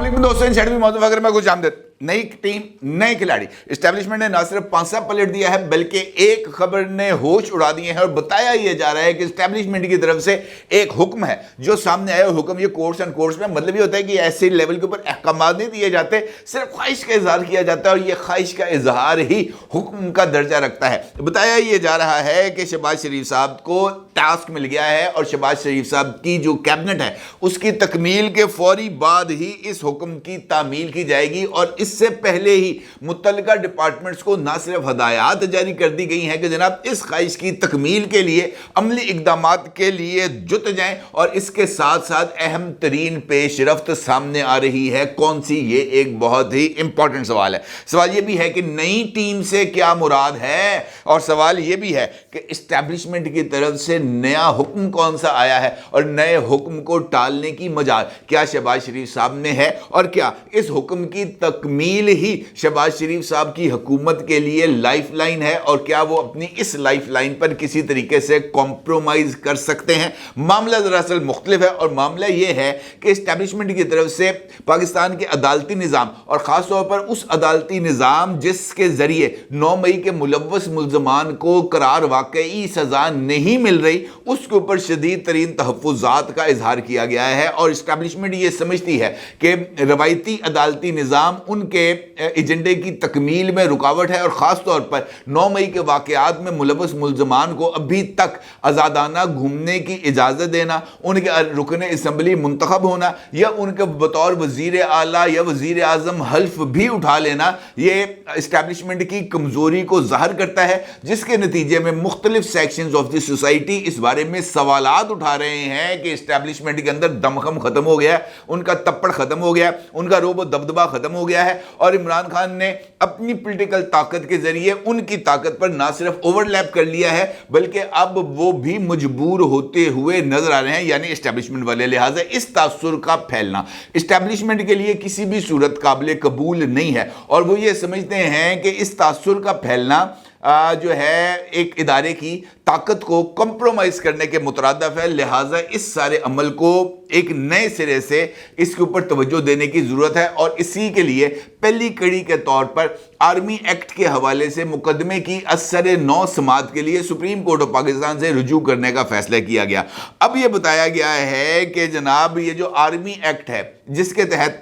अस्सलाम दोस्तों, इन मौजूद वगैरह में कुछ आमदद। नई टीम, नए खिलाड़ी। एस्टेब्लिशमेंट ने न सिर्फ पांसा पलट दिया है बल्कि एक खबर ने होश उड़ा दिए हैं और बताया यह जा रहा है कि एस्टेब्लिशमेंट की तरफ से एक हुक्म है जो सामने आया। हुक्म ये कोर्ट्स एंड कोर्ट्स में मतलब ये होता है कि ऐसे लेवल के ऊपर अहकाम नहीं दिए जाते, सिर्फ ख्वाहिश का इजहार किया जाता है और ये ख्वाहिश का इजहार ही हुक्म का दर्जा रखता है। बताया यह जा रहा है कि शहबाज शरीफ साहब को टास्क मिल गया है और शहबाज शरीफ साहब की जो कैबिनेट है उसकी तकमील के फौरी बाद ही इस हुक्म की तामील की जाएगी और इससे पहले ही मुतल्लिका डिपार्टमेंट्स को ना सिर्फ हदायत जारी कर दी गई हैं कि जनाब इस ख्वाहिश की तकमील के लिए अमली इकदामात के लिए जुट जाएं, और इसके साथ साथ अहम तरीन पेशरफ्त सामने आ रही है। कौन सी? ये एक बहुत ही इंपॉर्टेंट सवाल है। सवाल ये भी है कि नई टीम से क्या मुराद है, और सवाल ये भी है कि एस्टेब्लिशमेंट की तरफ से नया हुक्म कौन सा आया है और नए हुक्म को टालने की मजाल क्या शहबाज शरीफ साहब ने है, और क्या इस हुक्म की तकमील ही शहबाज शरीफ साहब की हुकूमत के लिए लाइफ लाइन है, और क्या वो अपनी इस लाइफ लाइन पर किसी तरीके से कॉम्प्रोमाइज कर सकते हैं। मामला दरअसल मुख्तलिफ है और मामला ये है कि एस्टेब्लिशमेंट की तरफ से पाकिस्तान के अदालती निज़ाम और ख़ास तौर पर उस अदालती निज़ाम जिसके ज़रिए 9 मई के मुलव्वस मुल्ज़मान को करार वाकई सज़ा नहीं मिल रही, उसके ऊपर शदीद तरीन तहफ़्फ़ुज़ात का इजहार किया गया है। और एस्टेब्लिशमेंट ये समझती है कि रवायती अदालती निज़ाम उनके एजेंडे की तकमील में रुकावट है, और ख़ास तौर पर 9 मई के वाक़यात में मुलव्वस मुल्ज़मान को अभी तक आज़ादाना घूमने की इजाज़त देना, उनके रुकन असम्बली मुंतखब होना या उनके बतौर वज़ीर आला या वज़ीर आज़म हल्फ भी उठा लेना, ये एस्टेब्लिशमेंट की कमज़ोरी को ज़ाहिर करता है, जिसके नतीजे में मुख्तलिफ सेक्शंस ऑफ द सोसाइटी इस बारे में सवालात उठा रहे हैं कि एस्टेब्लिशमेंट के अंदर दमखम खत्म हो गया है, उनका तप्पड़ खत्म हो गया, उनका रोब दबदबा खत्म हो गया है, और इमरान खान ने अपनी पॉलिटिकल ताकत के जरिए उनकी ताकत पर ना सिर्फ ओवरलैप कर लिया है बल्कि अब वो भी मजबूर होते हुए नजर आ रहे हैं, यानी एस्टेब्लिशमेंट वाले। लिहाजा इस तासुर का फैलना एस्टेब्लिशमेंट के लिए किसी भी सूरत काबिल कबूल नहीं है, और वो ये समझते हैं कि इस तासुर का फैलना जो है एक इदारे की ताकत को कंप्रोमाइज करने के मुतरादिफ है। लिहाजा इस सारे अमल को एक नए सिरे से इसके ऊपर तवज्जो देने की ज़रूरत है, और इसी के लिए पहली कड़ी के तौर पर आर्मी एक्ट के हवाले से मुकदमे की असर 9 समात के लिए सुप्रीम कोर्ट ऑफ पाकिस्तान से रुजू करने का फैसला किया गया। अब यह बताया गया है कि जनाब ये जो आर्मी एक्ट है जिसके तहत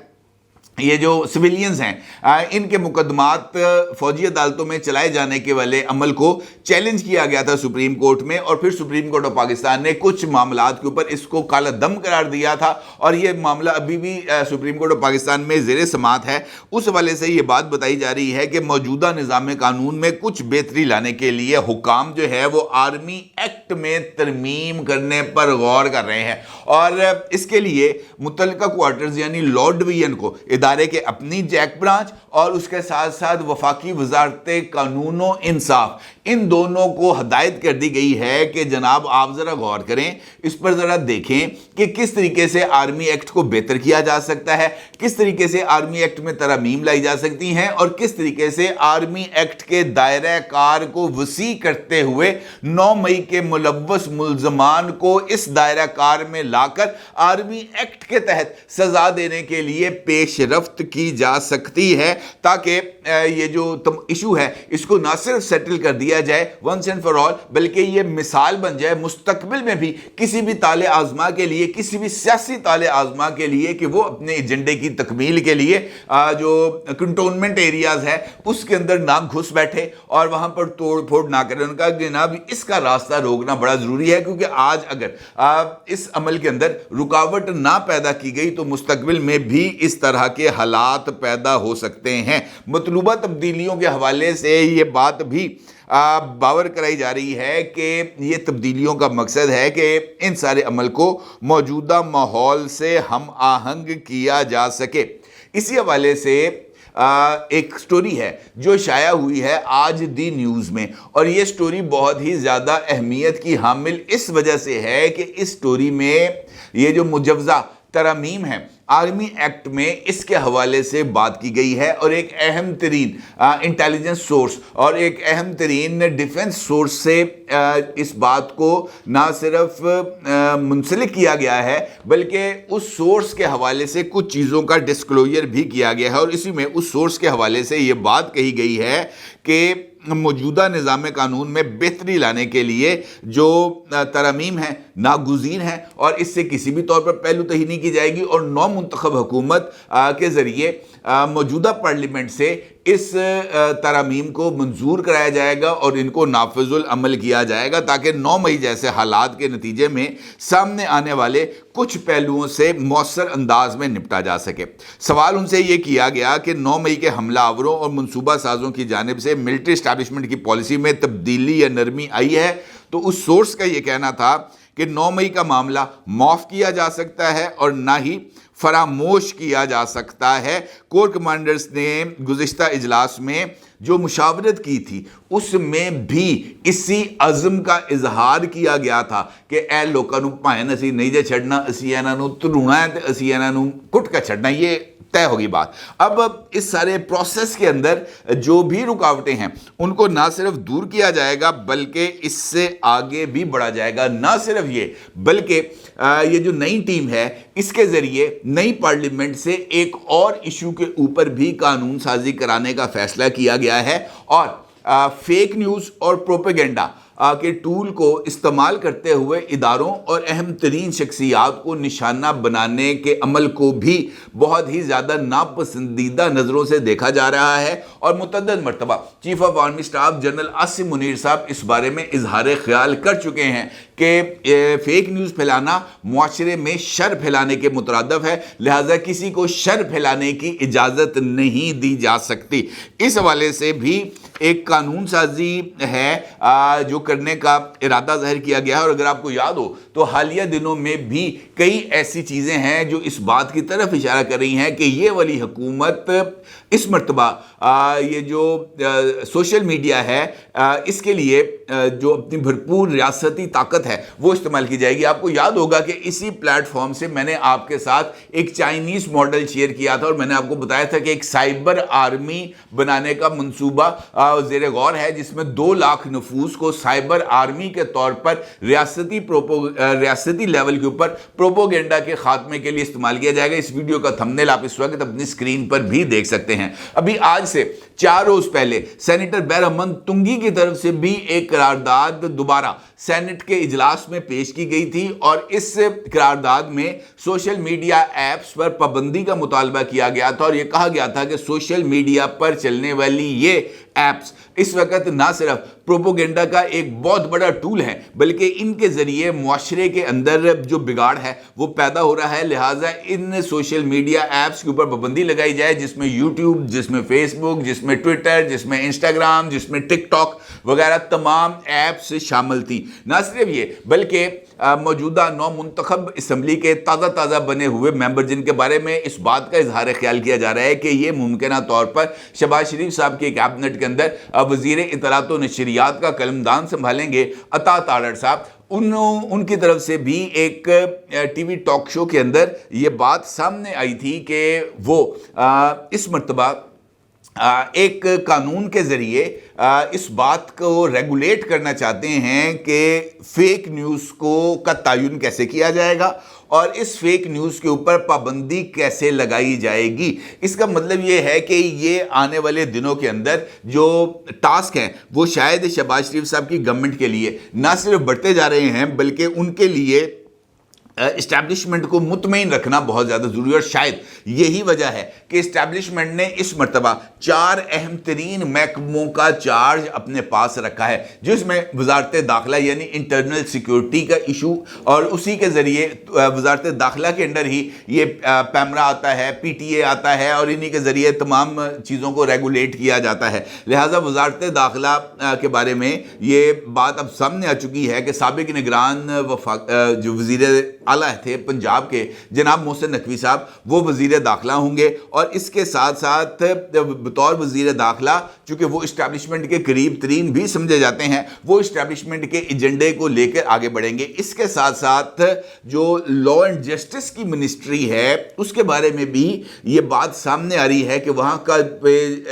ये जो सिविलियंस हैं इनके मुकदमात फौजी अदालतों में चलाए जाने के वाले अमल को चैलेंज किया गया था सुप्रीम कोर्ट में, और फिर सुप्रीम कोर्ट ऑफ पाकिस्तान ने कुछ मामलात के ऊपर इसको काला दम करार दिया था, और ये मामला अभी भी सुप्रीम कोर्ट ऑफ पाकिस्तान में ज़ेरे समात है। उस हवाले से ये बात बताई जा रही है कि मौजूदा निज़ाम कानून में कुछ बेहतरी लाने के लिए हुकाम जो है वो आर्मी एक्ट में तरमीम करने पर गौर कर रहे हैं, और इसके लिए मुतल्लिका क्वार्टर्स यानी लॉ डिवीजन को इदारे के अपनी जैक ब्रांच और उसके साथ साथ वफाकी वजारत कानून व इंसाफ, इन दोनों को हदायत कर दी गई है कि जनाब आप ज़रा गौर करें, इस पर ज़रा देखें कि किस तरीके से आर्मी एक्ट को बेहतर किया जा सकता है, किस तरीके से आर्मी एक्ट में तरमीम लाई जा सकती हैं, और किस तरीके से आर्मी एक्ट के दायरा कार को वसी करते हुए 9 मई के मुलव्वस मुल्ज़मान को इस दायरा कार में लाकर आर्मी एक्ट के तहत सज़ा देने के लिए पेशरफ्त की जा सकती है, ताकि ये जो इशू है इसको ना सिर्फ सेटल कर दिया जाए वंस एंड फॉर ऑल, बल्कि ये मिसाल बन जाए मुस्तकबिल में भी किसी भी ताले आजमा के लिए, किसी भी सियासी ताले आजमा के लिए कि वो अपने एजेंडे की तकमील के लिए जो कंटोनमेंट एरियाज है उसके अंदर ना घुस बैठे और वहां पर तोड़ फोड़ ना करें। उनका जनाब इसका रास्ता रोकना बड़ा जरूरी है, क्योंकि आज अगर इस अमल के अंदर रुकावट ना पैदा की गई तो मुस्तकबिल में भी इस तरह के हालात पैदा हो सकते हैं। मतलूबा तब्दीलियों के हवाले से ये बात भी बावर कराई जा रही है कि ये तब्दीलियों का मकसद है कि इन सारे अमल को मौजूदा माहौल से हम आहंग किया जा सके। इसी हवाले से एक स्टोरी है जो शाया हुई है आज दी न्यूज़ में, और ये स्टोरी बहुत ही ज़्यादा अहमियत की हामिल इस वजह से है कि इस स्टोरी में ये जो मुजवज़ा तरमीम है आर्मी एक्ट में इसके हवाले से बात की गई है और एक अहम तरीन इंटेलिजेंस सोर्स और एक अहम तरीन डिफेंस सोर्स से इस बात को ना सिर्फ मुंसलिक किया गया है बल्कि उस सोर्स के हवाले से कुछ चीज़ों का डिस्क्लोजर भी किया गया है। और इसी में उस सोर्स के हवाले से ये बात कही गई है कि मौजूदा निज़ाम कानून में बेहतरी लाने के लिए जो तरमीम है नागुज़ीर हैं और इससे किसी भी तौर पर पहलू तही नहीं की जाएगी और नौ मुंतखब हुकूमत के ज़रिए मौजूदा पार्लियामेंट से इस तरमीम को मंजूर कराया जाएगा और इनको नाफिजुल अमल किया जाएगा ताकि 9 मई जैसे हालात के नतीजे में सामने आने वाले कुछ पहलुओं से मौसर अंदाज में निपटा जा सके। सवाल उनसे ये किया गया कि 9 मई के हमलावरों और मनसूबा साजों की जानिब से मिलिट्री एस्टैब्लिशमेंट की पॉलिसी में तब्दीली या नरमी आई है, तो उस सोर्स का ये कहना था कि 9 मई का मामला माफ़ किया जा सकता है और ना ही फरामोश किया जा सकता है। कोर कमांडर्स ने गुज़िश्ता इजलास में जो मुशावरत की थी उसमें भी इसी अज़म का इजहार किया गया था कि ए लोगों नूं भावें असीं नहीं जे छड्डना, असीं इन्हां नूं धरूणा है ते असीं इन्हां नूं कुट के छड्डना, ये तय होगी बात। अब इस सारे प्रोसेस के अंदर जो भी रुकावटें हैं उनको ना सिर्फ दूर किया जाएगा बल्कि इससे आगे भी बढ़ा जाएगा। ना सिर्फ ये बल्कि ये जो नई टीम है इसके ज़रिए नई पार्लियामेंट से एक और इशू के ऊपर भी कानून साजी कराने का फैसला किया गया है और फेक न्यूज़ और प्रोपेगेंडा के टूल को इस्तेमाल करते हुए इदारों और अहम तरीन शख्सियात को निशाना बनाने के अमल को भी बहुत ही ज़्यादा नापसंदीदा नज़रों से देखा जा रहा है। और मुतअद्दिद मरतबा chief of army staff general Asim Munir साहब इस बारे में इजहार ख्याल कर चुके हैं कि फेक न्यूज़ फैलाना मुआशरे में शर फैलाने के मुतरादिफ है, लिहाजा किसी को शर फैलाने की इजाज़त नहीं दी जा सकती। इस हवाले से भी एक कानून साजी है जो करने का इरादा ज़ाहिर किया गया है। और अगर आपको याद हो तो हालिया दिनों में भी कई ऐसी चीज़ें हैं जो इस बात की तरफ इशारा कर रही हैं कि ये वाली हुकूमत इस मरतबा ये जो सोशल मीडिया है इसके लिए जो अपनी भरपूर रियासती ताकत है वो इस्तेमाल की जाएगी। आपको याद होगा कि इसी प्लेटफॉर्म से मैंने आपके साथ एक चाइनीज़ मॉडल शेयर किया था और मैंने आपको बताया था कि एक साइबर आर्मी बनाने का मंसूबा ज़ेर गौर है जिसमें 2 लाख नफूस को साइबर आर्मी के तौर पर रियासती लेवल के ऊपर प्रोपोगेंडा के खात्मे के लिए इस्तेमाल किया जाएगा। इस वीडियो का थंबनेल आप इस वक्त अपनी स्क्रीन पर भी देख सकते हैं। अभी आज से 4 रोज पहले सेनेटर बैरहमन तुंगी की तरफ से भी एक करारदाद दोबारा सेनेट के इजलास में पेश की गई थी और इस करारदाद में सोशल मीडिया ऐप्स पर पाबंदी का मुतालबा किया गया था और यह कहा गया था कि सोशल मीडिया पर चलने वाली ये ऐप्स इस वक्त ना सिर्फ प्रोपोगेंडा का एक बहुत बड़ा टूल है बल्कि इनके ज़रिए मुआशरे के अंदर जो बिगाड़ है वो पैदा हो रहा है। लिहाजा इन सोशल मीडिया ऐप्स के ऊपर पाबंदी लगाई जाए जिसमें यूट्यूब, जिसमें फेसबुक, जिसमें ट्विटर, जिसमें इंस्टाग्राम, जिसमें टिकटॉक वगैरह तमाम ऐप्स शामिल थी। ना सिर्फ ये बल्कि मौजूदा 9 मुंतखब असम्बली के ताज़ा बने हुए मेंबर जिनके बारे में इस बात का इजहार ख्याल किया जा रहा है कि ये मुमकिन तौर पर शहबाज शरीफ साहब के कैबिनेट के अंदर वज़ीर इत्तलात व नशरियात का कलमदान संभालेंगे अता तारड़ साहब। उनकी तरफ से भी एक टीवी टॉक शो के अंदर ये बात सामने आई थी कि वो इस मरतबा एक कानून के ज़रिए इस बात को रेगुलेट करना चाहते हैं कि फेक न्यूज़ का तयन कैसे किया जाएगा और इस फेक न्यूज़ के ऊपर पाबंदी कैसे लगाई जाएगी। इसका मतलब ये है कि ये आने वाले दिनों के अंदर जो टास्क हैं वो शायद शहबाज शरीफ साहब की गवर्नमेंट के लिए ना सिर्फ बढ़ते जा रहे हैं बल्कि उनके लिए इस्टेब्लिशमेंट को मुतमईन रखना बहुत ज़्यादा ज़रूरी है। और शायद यही वजह है कि इस्टेब्लिशमेंट ने इस मरतबा 4 अहम तरीन महकमों का चार्ज अपने पास रखा है जिसमें वजारत दाखिला यानी इंटरनल सिक्योरिटी का इशू और उसी के ज़रिए वजारत दाखिला के अंदर ही ये पैमरा आता है, PTA आता है और इन्हीं के ज़रिए तमाम चीज़ों को रेगुलेट किया जाता है। लिहाजा वजारत दाखिला के बारे में ये बात अब सामने आ चुकी है कि साबिक निगरान जो वज़ीर आला थे पंजाब के जनाब मोहसिन नकवी साहब, वो वज़ीर दाखिला होंगे और इसके साथ साथ बतौर वज़ीर दाखिला चूँकि वो इस्टेब्लिशमेंट के करीब तरीन भी समझे जाते हैं, वो इस्टेब्लिशमेंट के एजेंडे को लेकर आगे बढ़ेंगे। इसके साथ साथ जो लॉ एंड जस्टिस की मिनिस्ट्री है उसके बारे में भी ये बात सामने आ रही है कि वहाँ का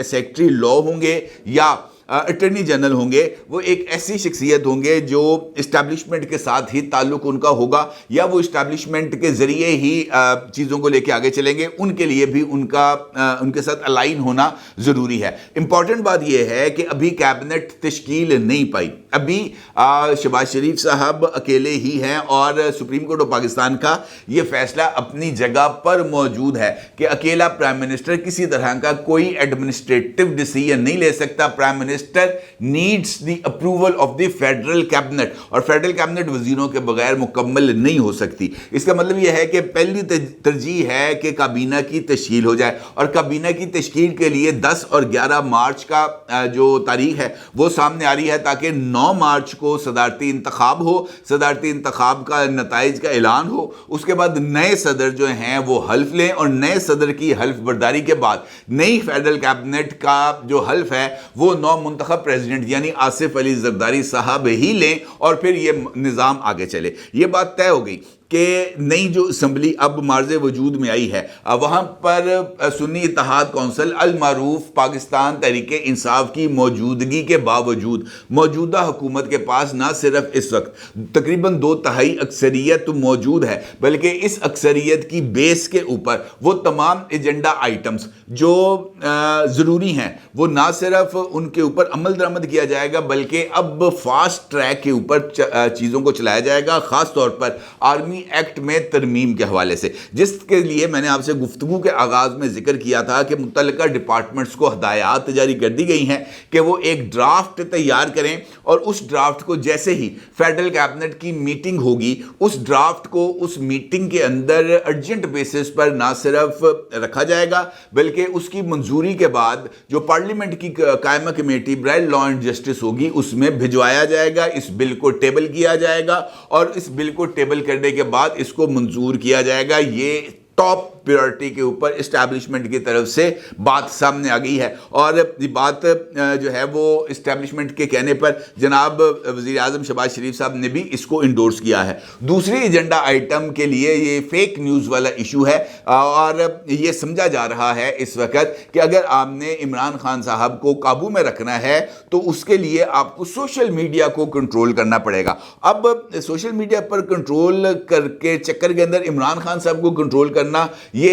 सेक्रेटरी लॉ होंगे या अटर्नी जनरल होंगे, वो एक ऐसी शख्सियत होंगे जो इस्टेब्लिशमेंट के साथ ही ताल्लुक़ उनका होगा या वो इस्टेब्लिशमेंट के ज़रिए ही चीज़ों को लेके आगे चलेंगे। उनके लिए भी उनके साथ अलाइन होना ज़रूरी है। इम्पॉर्टेंट बात यह है कि अभी कैबिनेट तश्कील नहीं पाई, अभी शहबाज शरीफ साहब अकेले ही हैं और सुप्रीम कोर्ट ऑफ पाकिस्तान का ये फैसला अपनी जगह पर मौजूद है कि अकेला प्राइम मिनिस्टर किसी तरह का कोई एडमिनिस्ट्रेटिव डिसीजन नहीं ले सकता। Prime minister needs the approval of the federal cabinet और फेडरल कैबिनेट वजीरों के बगैर मुकम्मल नहीं हो सकती। इसका मतलब यह है कि पहली तरजीह है कि काबीना की तश्कील हो जाए और काबीना की तश्कील के लिए 10 और 11 मार्च का जो तारीख है वो सामने आ रही है ताकि 9 मार्च को सदारती इंतखाब हो, सदारती इंतखाब का नताइज का ऐलान हो, उसके बाद नए सदर जो हैं वो हल्फ लें और नए सदर की हल्फ बर्दारी के बाद नई फेडरल कैबिनेट का जो हल्फ है वो मुंतखब प्रेसिडेंट यानी आसिफ अली जरदारी साहब ही लें और फिर ये निज़ाम आगे चले। ये बात तय हो गई कि नई जो असम्बली अब मार्ज़ वजूद में आई है वहाँ पर सुन्नी इत्तेहाद कौंसिल अल मारूफ पाकिस्तान तहरीक इंसाफ की मौजूदगी के बावजूद मौजूदा हुकूमत के पास ना सिर्फ इस वक्त तकरीबन 2/3 अक्सरियत मौजूद है बल्कि इस अक्सरियत की बेस के ऊपर वो तमाम एजेंडा आइटम्स जो ज़रूरी हैं वो ना सिर्फ उनके ऊपर अमल दरामद किया जाएगा बल्कि अब फास्ट ट्रैक के ऊपर चीज़ों को चलाया जाएगा, ख़ास तौर पर आर्मी एक्ट में तरमीम के हवाले से, जिसके लिए मैंने आपसे गुफ्तगू के आगाज़ में जिक्र किया था कि मुतल्लिका डिपार्टमेंट्स को हदायत जारी कर दी गई हैं कि वो एक ड्राफ्ट तैयार करें और उस ड्राफ्ट को जैसे ही फेडरल कैबिनेट की मीटिंग होगी उस ड्राफ्ट को उस मीटिंग के अंदर अर्जेंट बेसिस पर ना सिर्फ रखा जाएगा बल्कि उसकी मंजूरी के बाद जो पार्लियामेंट की कायमा कमेटी बराए लॉ एंड जस्टिस होगी उसमें भिजवाया जाएगा, इस बिल को टेबल किया जाएगा और इस बिल को टेबल करने के बाद इसको मंजूर किया जाएगा। ये टॉप प्रायोरिटी के ऊपर इस्टेब्लिशमेंट की तरफ से बात सामने आ गई है और ये बात जो है वो इस्टेब्लिशमेंट के कहने पर जनाब वज़ीर आज़म शहबाज शरीफ साहब ने भी इसको इंडोर्स किया है। दूसरी एजेंडा आइटम के लिए ये फेक न्यूज़ वाला इशू है और ये समझा जा रहा है इस वक्त कि अगर आपने इमरान खान साहब को काबू में रखना है तो उसके लिए आपको सोशल मीडिया को कंट्रोल करना पड़ेगा। अब सोशल मीडिया पर कंट्रोल करके चक्कर के अंदर इमरान खान साहब को कंट्रोल करना ये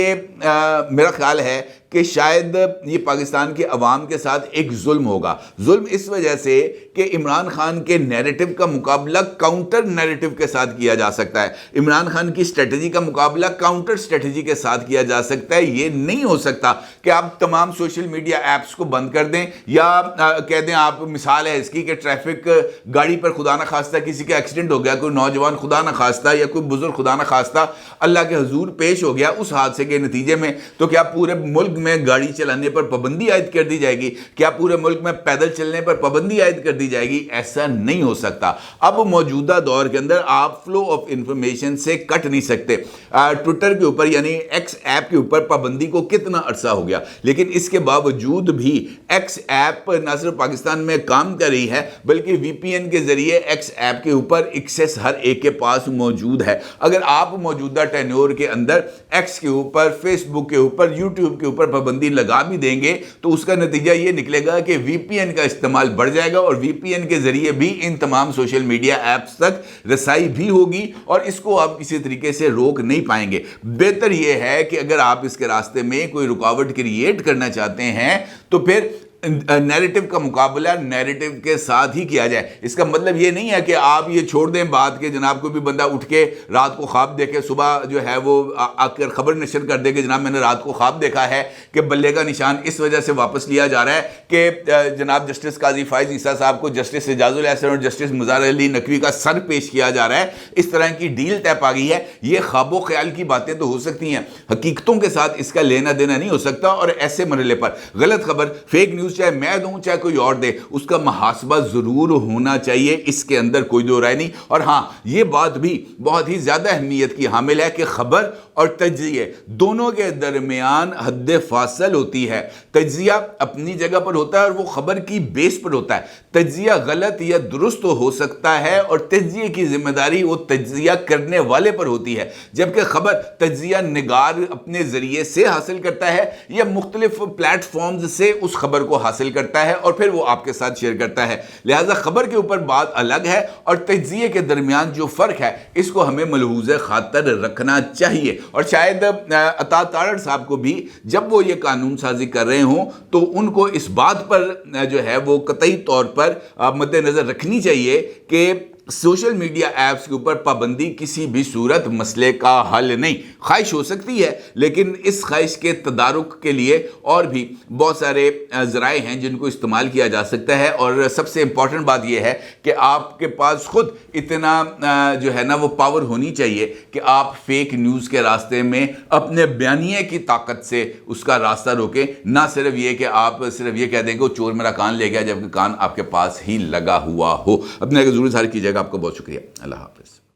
मेरा ख्याल है कि शायद ये पाकिस्तान के अवाम के साथ एक जुल्म होगा। जुल्म इस वजह से कि इमरान खान के नैरेटिव का मुकाबला काउंटर नैरेटिव के साथ किया जा सकता है, इमरान खान की स्ट्रेटजी का मुकाबला काउंटर स्ट्रेटजी के साथ किया जा सकता है। ये नहीं हो सकता कि आप तमाम सोशल मीडिया ऐप्स को बंद कर दें या कह दें, आप मिसाल है इसकी कि ट्रैफिक गाड़ी पर खुदा न खास्ता किसी का एक्सीडेंट हो गया, कोई नौजवान खुदा न खास्ता या कोई बुजुर्ग खुदा न खास्ता अल्लाह के हुजूर पेश हो गया उस हादसे के नतीजे में, तो क्या पूरे मुल्क में गाड़ी चलाने पर पाबंदी आयद कर दी जाएगी? क्या पूरे मुल्क में पैदल चलने पर पाबंदी आयद कर दी जाएगी? ऐसा नहीं हो सकता। अब मौजूदा दौर के अंदर आप फ्लो ऑफ इंफॉर्मेशन से कट नहीं सकते। ट्विटर के ऊपर यानी एक्स ऐप के ऊपर पाबंदी को कितना अरसा हो गया, लेकिन इसके बावजूद भी एक्स ऐप न सिर्फ पाकिस्तान में काम कर रही है बल्कि वीपीएन के जरिए एक्स ऐप के ऊपर एक्सेस हर एक के पास मौजूद है। अगर आप मौजूदा टेन्योर के अंदर एक्स के ऊपर, फेसबुक के ऊपर, यूट्यूब के ऊपर पाबंदी लगा भी देंगे तो उसका नतीजा ये निकलेगा कि वीपीएन का इस्तेमाल बढ़ जाएगा और वीपीएन के जरिए भी इन तमाम सोशल मीडिया ऐप्स तक रसाई भी होगी और इसको आप किसी तरीके से रोक नहीं पाएंगे। बेहतर यह है कि अगर आप इसके रास्ते में कोई रुकावट क्रिएट करना चाहते हैं तो फिर नैरेटिव का मुकाबला नैरेटिव के साथ ही किया जाए। इसका मतलब ये नहीं है कि आप ये छोड़ दें बात के जनाब कोई भी बंदा उठ के रात को ख्वाब देखे, सुबह जो है वो आकर खबर नशर कर दे कि जनाब मैंने रात को ख्वाब देखा है कि बल्ले का निशान इस वजह से वापस लिया जा रहा है कि जनाब जस्टिस काजी फाइज ईसा साहब को जस्टिस एजाजुल एहसन और जस्टिस मुज़ार अली नकवी का सर पेश किया जा रहा है। इस तरह की डील तय पा गई है। ये ख्वाबो ख्याल की बातें तो हो सकती हैं, हकीकतों के साथ इसका लेना देना नहीं हो सकता और ऐसे मरहले पर गलत खबर, फेक न्यूज़ نیوز چاہے میں دوں چاہے کوئی اور دے، اس کا محاسبہ ضرور ہونا چاہیے، اس کے اندر کوئی دو رائے نہیں۔ اور ہاں، یہ بات بھی بہت ہی زیادہ اہمیت کی حامل ہے کہ خبر اور تجزیے دونوں کے درمیان حد فاصل ہوتی ہے۔ تجزیہ اپنی جگہ پر ہوتا ہے اور وہ خبر کی بیس پر ہوتا ہے۔ تجزیہ غلط یا درست ہو سکتا ہے اور تجزیے کی ذمہ داری وہ تجزیہ کرنے والے پر ہوتی ہے، جبکہ خبر تجزیہ نگار اپنے ذریعے سے حاصل کرتا ہے یا مختلف پلیٹ فارمز سے اس خبر کو حاصل کرتا ہے اور پھر وہ آپ کے ساتھ شیئر کرتا ہے۔ لہٰذا خبر کے اوپر بات الگ ہے اور تجزیے کے درمیان جو فرق ہے اس کو ہمیں ملحوظ خاطر رکھنا چاہیے۔ اور شاید عطا تارڑ صاحب کو بھی جب وہ یہ قانون سازی کر رہے ہوں تو ان کو اس بات پر جو ہے وہ قطعی طور پر مد نظر رکھنی چاہیے کہ سوشل میڈیا ایپس کے اوپر پابندی کسی بھی صورت مسئلے کا حل نہیں۔ خواہش ہو سکتی ہے لیکن اس خواہش کے تدارک کے لیے اور بھی بہت سارے ذرائع ہیں جن کو استعمال کیا جا سکتا ہے، اور سب سے امپورٹنٹ بات یہ ہے کہ آپ کے پاس خود اتنا جو ہے نا وہ پاور ہونی چاہیے کہ آپ فیک نیوز کے راستے میں اپنے بیانیے کی طاقت سے اس کا راستہ روکیں، نہ صرف یہ کہ آپ صرف یہ کہہ دیں کہ وہ چور میرا کان لے گیا جبکہ کان آپ کے پاس ہی لگا ہوا ہو۔ اپنے ضرور ظاہر کیجیے گا۔ آپ کو بہت شکریہ۔ اللہ حافظ۔